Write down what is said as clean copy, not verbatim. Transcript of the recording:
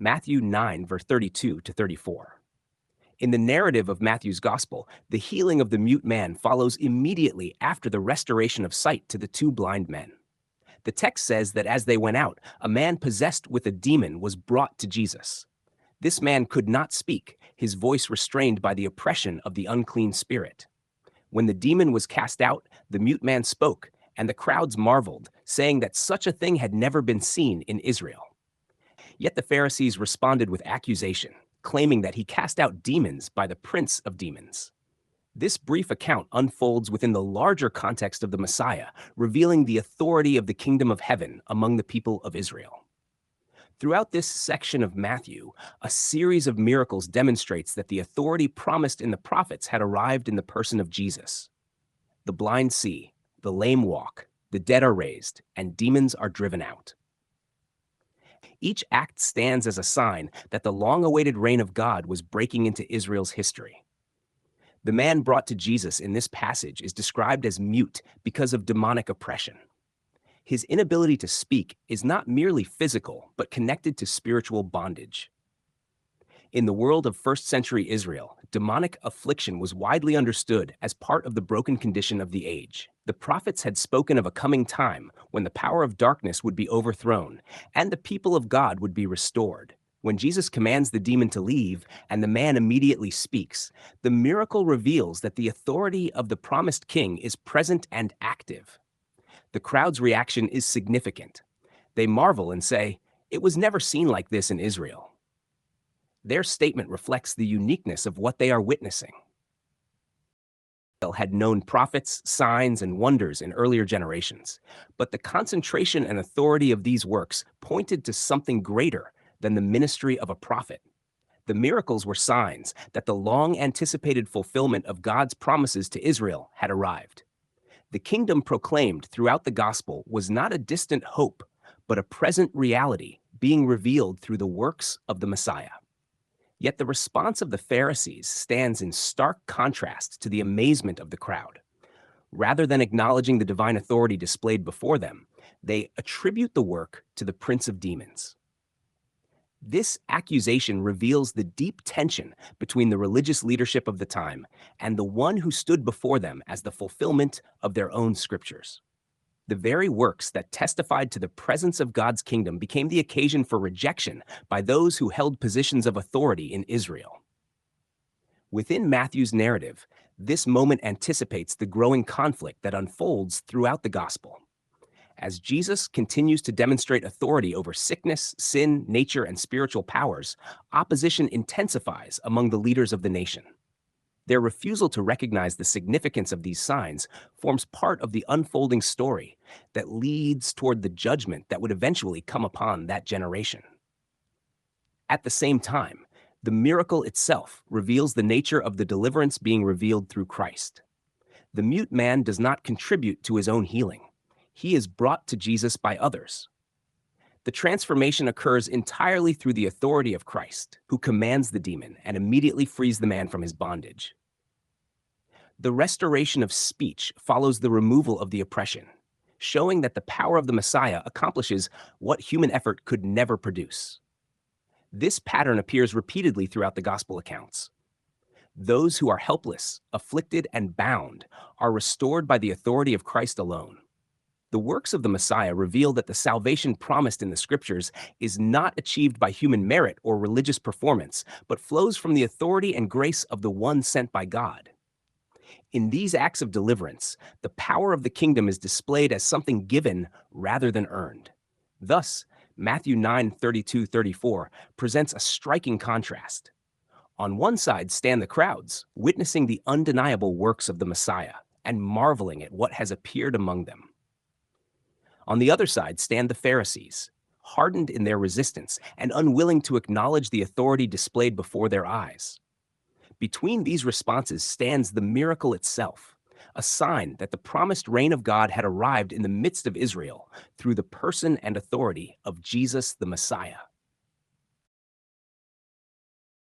Matthew 9, verse 32 to 34. In the narrative of Matthew's gospel, the healing of the mute man follows immediately after the restoration of sight to the two blind men. The text says that as they went out, a man possessed with a demon was brought to Jesus. This man could not speak, his voice restrained by the oppression of the unclean spirit. When the demon was cast out, the mute man spoke, and the crowds marveled, saying that such a thing had never been seen in Israel. Yet the Pharisees responded with accusation, claiming that he cast out demons by the prince of demons. This brief account unfolds within the larger context of the Messiah, revealing the authority of the kingdom of heaven among the people of Israel. Throughout this section of Matthew, a series of miracles demonstrates that the authority promised in the prophets had arrived in the person of Jesus. The blind see, the lame walk, the dead are raised, and demons are driven out. Each act stands as a sign that the long-awaited reign of God was breaking into Israel's history. The man brought to Jesus in this passage is described as mute because of demonic oppression. His inability to speak is not merely physical, but connected to spiritual bondage. In the world of first-century Israel, demonic affliction was widely understood as part of the broken condition of the age. The prophets had spoken of a coming time when the power of darkness would be overthrown and the people of God would be restored. When Jesus commands the demon to leave and the man immediately speaks, the miracle reveals that the authority of the promised king is present and active. The crowd's reaction is significant. They marvel and say, "It was never seen like this in Israel." Their statement reflects the uniqueness of what they are witnessing. Israel had known prophets, signs, and wonders in earlier generations, but the concentration and authority of these works pointed to something greater than the ministry of a prophet. The miracles were signs that the long-anticipated fulfillment of God's promises to Israel had arrived. The kingdom proclaimed throughout the gospel was not a distant hope, but a present reality being revealed through the works of the Messiah. Yet the response of the Pharisees stands in stark contrast to the amazement of the crowd. Rather than acknowledging the divine authority displayed before them, they attribute the work to the prince of demons. This accusation reveals the deep tension between the religious leadership of the time and the one who stood before them as the fulfillment of their own scriptures. The very works that testified to the presence of God's kingdom became the occasion for rejection by those who held positions of authority in Israel. Within Matthew's narrative, this moment anticipates the growing conflict that unfolds throughout the gospel. As Jesus continues to demonstrate authority over sickness, sin, nature, and spiritual powers, opposition intensifies among the leaders of the nation. Their refusal to recognize the significance of these signs forms part of the unfolding story that leads toward the judgment that would eventually come upon that generation. At the same time, the miracle itself reveals the nature of the deliverance being revealed through Christ. The mute man does not contribute to his own healing. He is brought to Jesus by others. The transformation occurs entirely through the authority of Christ, who commands the demon and immediately frees the man from his bondage. The restoration of speech follows the removal of the oppression, showing that the power of the Messiah accomplishes what human effort could never produce. This pattern appears repeatedly throughout the gospel accounts. Those who are helpless, afflicted, and bound are restored by the authority of Christ alone. The works of the Messiah reveal that the salvation promised in the scriptures is not achieved by human merit or religious performance, but flows from the authority and grace of the one sent by God. In these acts of deliverance, the power of the kingdom is displayed as something given rather than earned. Thus, Matthew 9:32-34 presents a striking contrast. On one side stand the crowds, witnessing the undeniable works of the Messiah and marveling at what has appeared among them. On the other side stand the Pharisees, hardened in their resistance and unwilling to acknowledge the authority displayed before their eyes. Between these responses stands the miracle itself, a sign that the promised reign of God had arrived in the midst of Israel through the person and authority of Jesus the Messiah.